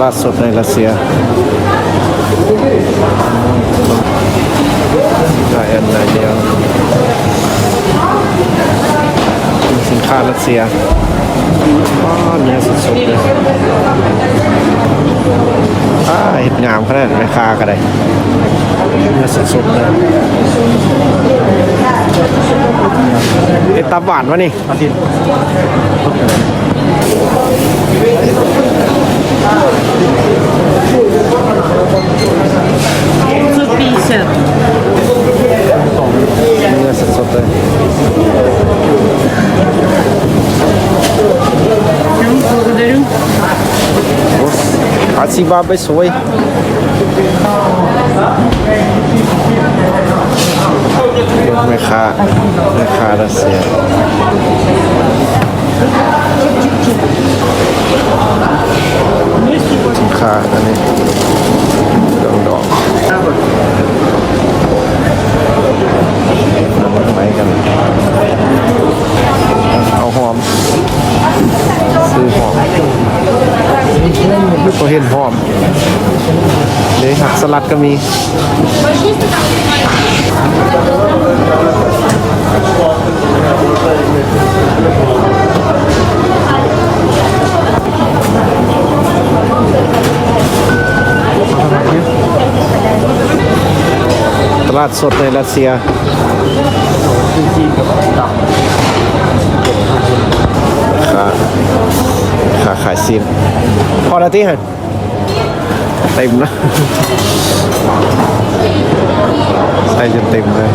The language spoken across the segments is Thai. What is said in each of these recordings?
าดสดในรัสเซียได้อันใดเดียวสินค้ารัสเซียเนื้อสดๆเลยเห็ดงามขนาดไม่คาก็ได้เนื้อสดๆเลยตับหวานวะนี่$150. เนื้อสดๆเลย Благодарю. Спасибо большое. Меха Россия. Меха, они дом. Mấyกันเอาหอมซื้อหอมก็เห็นหอมเดี๋ยวหักสลัดก็มีตลาดสดในรัสเซียค่าขายซิมพอแล้วที่ฮะเต็มนะใส่จนเต็มเลย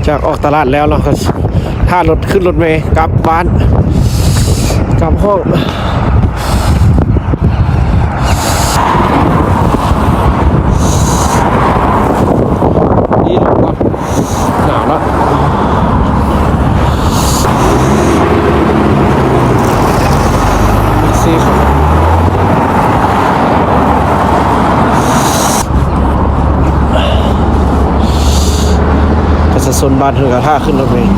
จากออกตลาดแล้วเราก็ถ้ารถขึ้นรถเมล์กลับบ้านกลับห้องนี่หนาวแล้วซีครับประชาชนบ้านเถื่อนท่าขึ้นรถเมล์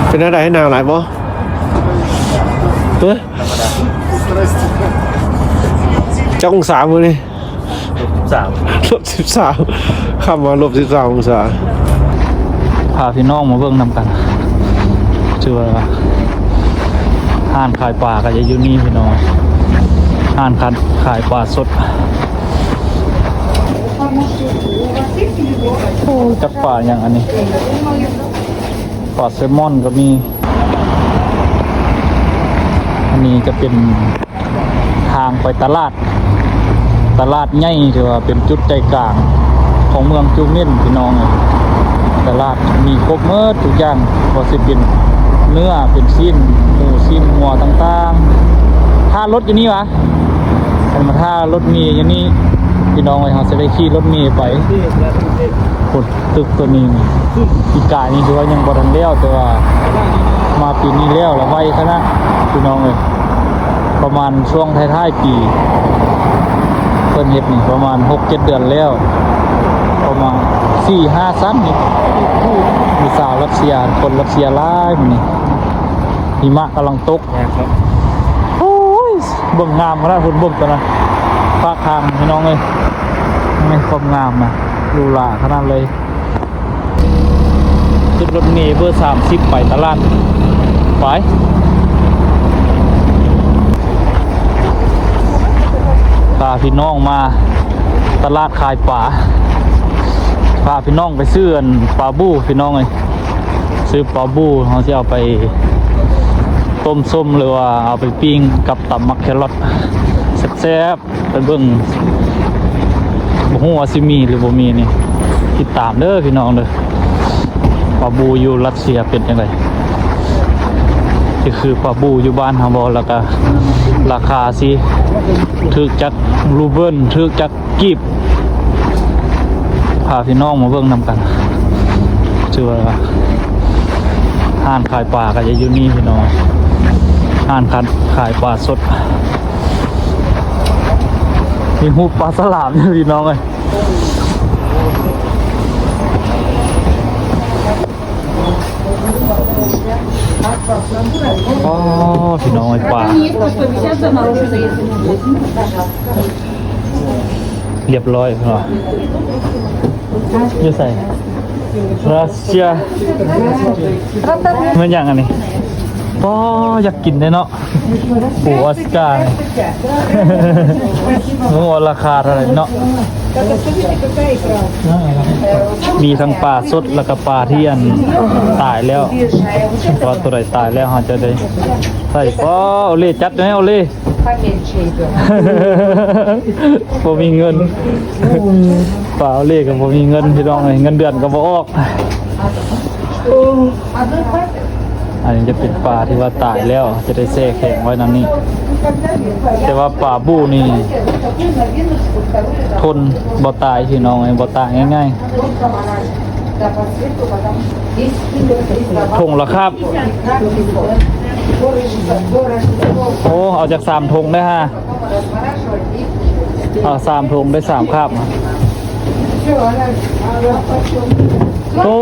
เป็นอะไรให้นาวหลายบ่เจ้าองศามือนี่-13ขับมา-13องศาพาพี่น้องมาเบิ่งนำกันชื่อว่าห้านขายปลาก็จะอยู่นี่พี่น้องห้านขายปลาสดจักปลาอย่างอันนี้ปลาแซลมอนก็มีอันนี้จะเป็นทางไปตลาดใหญ่ที่ว่าเป็นจุดใจกลางของเมืองจูเม่นพี่น้องตลาดมีครบหมดทุกอย่างก็สิเป็นเนื้อเป็นชิ้นหมูชิ้นหัวต่างๆถ้ารถอยู่นี่วะถ้ารถมีอย่างนี้พี่น้องเขาจะได้ขี่รถมีไปกดตึกตัวนี้ปีกายนี่คือว่ายังบ่ทันแล้วแต่ว่ามาปีนี้แล้วไว้ขนาดพี่น้องเลยประมาณช่วงท้ายๆปีเพิ่นเฮ็ดนี่ประมาณ 6-7 เดือนแล้วประมาณ 4-5 ซ้ำนี่มีสาวรัสเซียคนรัสเซียหลายมื้อนี้หิมะกำลังตกโอ้ยเบิ่งงามขนาดพุ่นเบิ่งตัวนั้นภาคทางพี่น้องเอ้ยไม่ความงามนะดูหราขนาดเลยขึ้นรถเมล์เบอร์30ไปตลาดไปพาพี่น้องมาตลาดขายปลาพาพี่น้องไปซื้อปลาบูพี่น้องเลยซื้อปลาบูเขาจะเอาไปต้มส้มหรือว่าเอาไปปิ้งกับตำมักแครอทแซ่บๆไปเบิ่งบ่ฮู้ว่าสิมีหรือบ่มีนี่ติดตามเด้อพี่น้องเด้อปลาบูอยู่รัสเซียเป็นจังไดนี่คือปลาบูอยู่บ้านเฮาบ่แล้วก็ราคาสิถึกจักรูเบิลถึกจักกีบพาพี่น้องมาเบิ่งนำกันชื่อว่าห้านขายปลาก็จะอยู่นี่พี่น้องห้านขายปลาสดมีหูปลาสลามนี่พี่น้องเลย อ๋อพี่น้องไอ้ป่า 150 за мороженое. เรียบร้อยเหรออยู่ใส่รัสเซียมันอย่างอันนี้ป้ออยากกินได้เนาะปูออสการ์รู้ว่าราคาเท่าไหร่เนาะมีทั้งปลาสดแล้วก็ปลาที่อันตายแล้วพอตัวไหนตายแล้วเราจะได้ใส่ป้อเอาเล่จัดไหมเอาเล่ผมมีเงินเปล่าเลขกับผมมีเงินพี่น้องเลยเงินเดือนก็บ่ออกอันนี้จะเป็นปลาที่ว่าตายแล้วจะได้แช่แข็งไว้นั่นนี่แต่ว่าปลาบู้นี่ทนบ่ตายพี่น้องไอ้บ่ตายง่ายๆทงละครับโอ้เอาจาก3 ธงได้ฮะเอา3 ธงได้3 คาบโอ้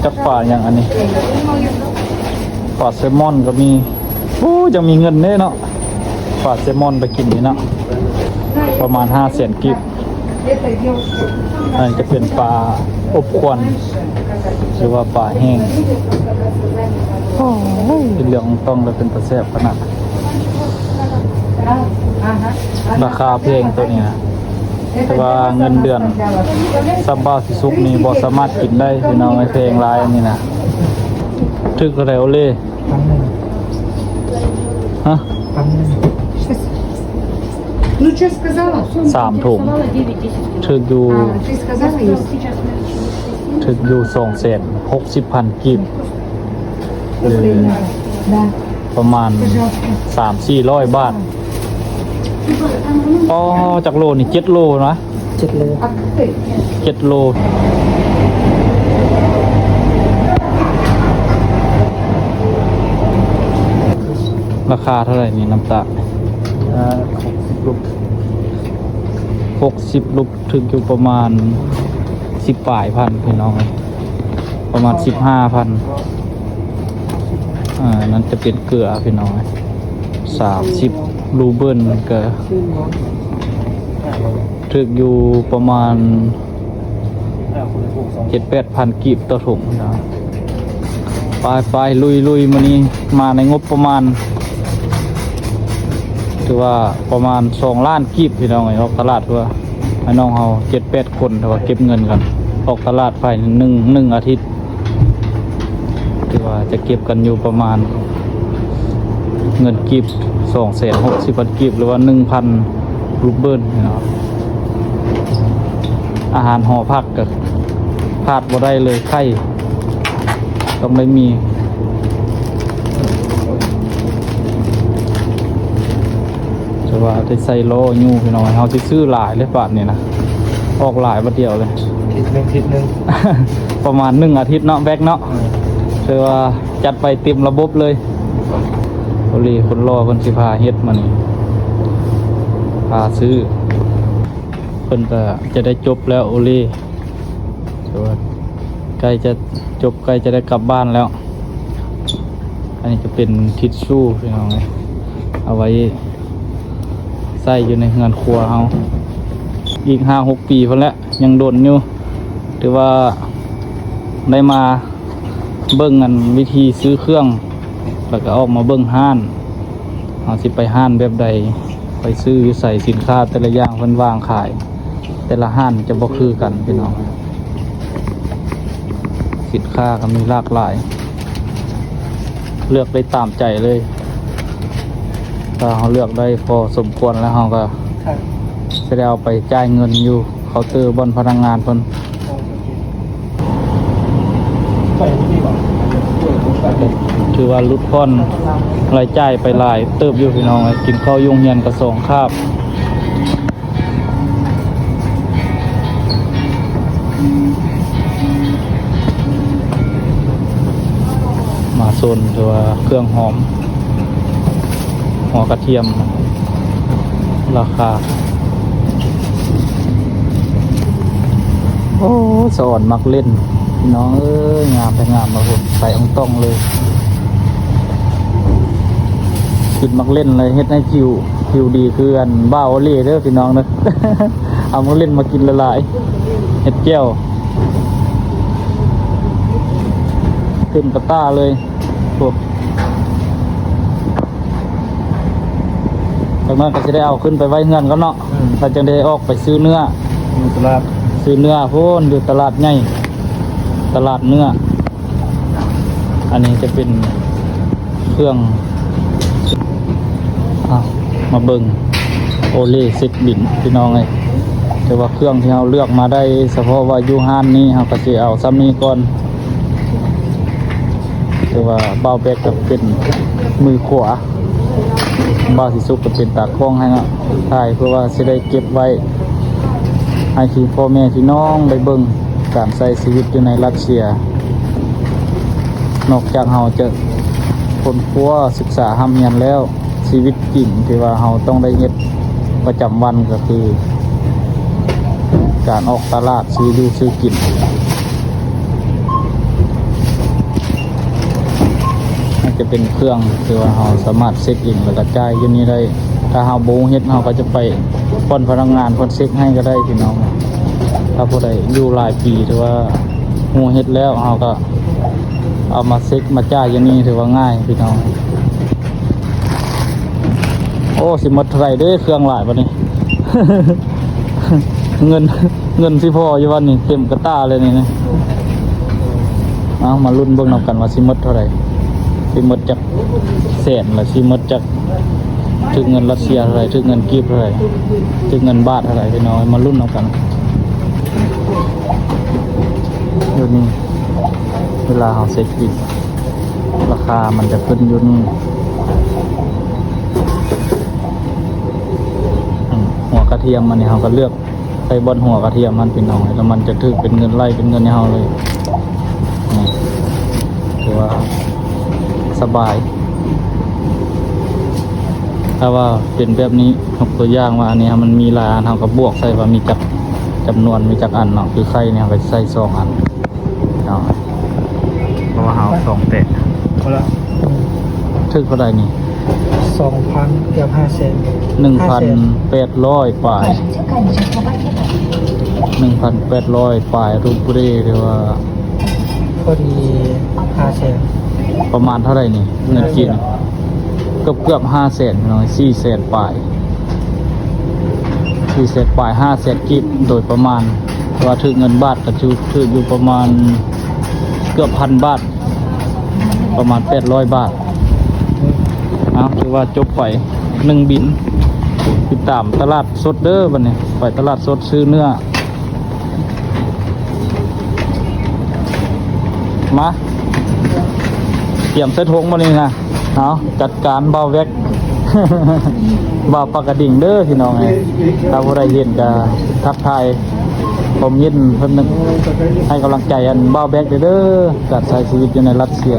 จับป่าอย่างอันนี้ปลาแซลมอนก็มีโอ้จะมีเงินแน่เนาะปลาแซลมอนไปกินนี่เนาะประมาณ500,000 กิบอันนี้จะเป็นปลาอบควันหรือว่าปลาแห้งเป็นเรื่องต้องเลยเป็นตะแซ่บขนาดราคาเพลงตัวนี้นะแต่ว่าเงินเดือนซับบ้าสิซุกนี่บ่สามารถกินได้พี่น้องไอ้เพลงลายอันนี้นะทึกอะไรโอเล่ฮะНу, что сказала? 3 ถุง Сказала 9-10. ถึกอยู่ Ты сказала есть? Сейчас мы ถึกอยู่260,000 กิบหรือ Да. ประมาณ 300-400 บาทอ๋อจากโลนี่7 โลนะ7 โล А как ты? 7 โลราคาเท่าไหร่นี่น้ำตาล60 ลูกถึงอยู่ประมาณ10 ปลายพันพี่น้องประมาณ 15,000นั่นจะเป็นเกลือพี่น้อง30 รูเบิลก็ถึงอยู่ประมาณ 7-8,000 กีบต่อถุงนะไปลุยมานี่มาในงบประมาณถือว่าประมาณ2 ล้านกีบพี่น้องออกตลาดว่าให้น้องเฮา7-8 คนแต่ว่าเก็บเงินกันออกตลาดภายในหนึ่งอาทิตย์ถือว่าจะเก็บกันอยู่ประมาณเงินกีบ260,000 กีบหรือว่า 1,000 รูเบิลนะครับอาหารห่อผักก็พลาดบ่ได้เลยไข่ต้องได้มีจะว่าได้ใส่โลยูพี่น้องเฮาสิซื้อหลายเลยบาทนี่นะออกหลายบัดเดียวเลย ทิศนึง ประมาณ1 อาทิตย์เนาะแบกเนาะคือว่าจัดไปเต็มระบบเลยโอลีคนรอคนสิพาเฮ็ดมานี่พาซื้อเพิ่นก็จะได้จบแล้วโอลีคือว่าใกล้จะจบใกล้จะได้กลับบ้านแล้วอันนี้จะเป็นทิชชู่พี่น้องเอาไว้ใส่อยู่ในเฮือนครัวเฮาอีก 5-6 ปีพุ่นแล้วยังโดนอยู่ถือว่าได้มาเบิ่งกันวิธีซื้อเครื่องแล้วก็ออกมาเบิ่งห้านเอาสิไปห้านแบบใดไปซื้อใส่สินค้าแต่ละอย่างเพิ่นวางขายแต่ละห้านจะบ่คือกันพี่น้องสินค้าก็มีหลากหลายเลือกได้ตามใจเลยถ้าเราเลือกได้พอสมควรแล้วเราก็จะได้เอาไปจ่ายเงินอยู่เคาน์เตอร์บนพนักงานเพิ่นถือว่าลดผ่อนรายจ่ายไปหลายเติบอยู่พี่น้องกินข้าวยุ่งเย็นกระสองคาบมาโซนตัวเครื่องหอมหัวกระเทียมราคา อ้สอนมักเล่นพี่น้องเอ้ยงามไปงามมาพุ่นใส่องต้องเลยกินมักเล่นเลยเฮ็ดให้คิวดีคืออันบ้าโอเล่เด้อพี่น้องเด้อ เอามักเล่นมากินละลายเฮ็ดแก้วขึ้นกระต้าเลยพวกจากนั้นก็จะได้เอาขึ้นไปไว้เงินก็เนาะเราจะได้ออกไปซื้อเนื้อตลาดซื้อเนื้อพูนอยู่ตลาดใหญ่ตลาดเนื้ออันนี้จะเป็นเครื่องมาเบิ่งโอเล่ซิกบินพี่น้องเลยแต่ว่าเครื่องที่เราเลือกมาได้เฉพาะว่ายูฮานนี้เราก็จะเอาซ้ำนี้ก่อนแต่ว่าเบาแบกก็เป็นมือขวาบาสิสุกก็เป็นตากล้องให้นะถ่ายเพื่อว่าจะได้เก็บไว้ให้ที่พ่อแม่พี่น้องได้เบิ่งการใช้ชีวิตอยู่ในรัสเซียนอกจากเราจะคนครัวศึกษาห้ำเรียนแล้วชีวิตจริงที่ว่าเราต้องได้เฮ็ดประจำวันก็คือ การออกตลาดซื้อดูซื้อกินมันจะเป็นเครื่องที่ว่าเราสามารถเซ็ตเองแล้วก็จ่ายอยู่นี้ได้ถ้าเราโบเฮ็ดเราก็จะไปพ่นพนักงานพ่นเซ็ตให้ก็ได้พี่น้องถ้าผู้ใดอยู่หลายปีถือว่าหูเฮ็ดแล้วเราก็เอามาเซ็ตมาจ่ายอยู่นี้ถือว่าง่ายพี่น้องโอ้สิหมดเท่าไหร่เด้อเครื่องหลายบัดนี้ เงินสิพออยู่วันนี้เต็มกระต้าเลยนี่นะเอามาลุ้นเบิ่งนำกันว่าสิหมดเท่าไหร่สิหมดจากแสนหรือสิหมดจากถึงเงินรัสเซียเท่าไหร่ถึงเงินกีบเท่าไหร่ถึงเงินบาทเท่าไหร่พี่น้องมาลุ้นนำกันเดี๋ยวนี้เวลาเราเซ็ตบินราคามันจะขึ้นอยู่นี่หัวกระเทียมมันนี่เราก็เลือกใส่บนหัวกระเทียมมันเป็นน้อยแล้วมันจะถือเป็นเงินไล่เป็นเงินให้เราเลยนี่ถือว่าสบายถ้าว่าเป็นแบบนี้ยกตัวอย่างว่าอันนี้มันมีหลายอันเราก็บวกใส่ว่ามีจักจำนวนมีจักอันเนาะคือไข่เนี่ยไปใส่2 อันเนาะเพราะว่าเรา2 แตะ เอาละ ถึงเท่าไหร่นี่ 2,000เกือบ500,000 1,800 ปลาย 1,800 ปลายรูปบุรีหรือว่า พอดี500,000 ประมาณเท่าไหร่นี่เงินกินเกือบ500,000น้อย400,000 ปลาย400,000 ปลาย500,000 กิบโดยประมาณว่าถึงเงินบาทก็ถืออยู่ประมาณเกือบ1,000 บาทประมาณ800 บาทเอาคือว่าจบไป1 บินติดตามตลาดสดเด้อบัดนี้ไปตลาดสดซื้อเนื้อมาเตรียมเส้นทงมานี่นะเอาจัดการเบาแวก บ่าวปากกระดิ่งเด้อพี่น้องไงถ้าผู้ใดเห็นก็ทักทายผมยินเพิ่นให้กำลังใจอันเบาแบกเด้อการใช้ชีวิตอยู่ในรัสเซีย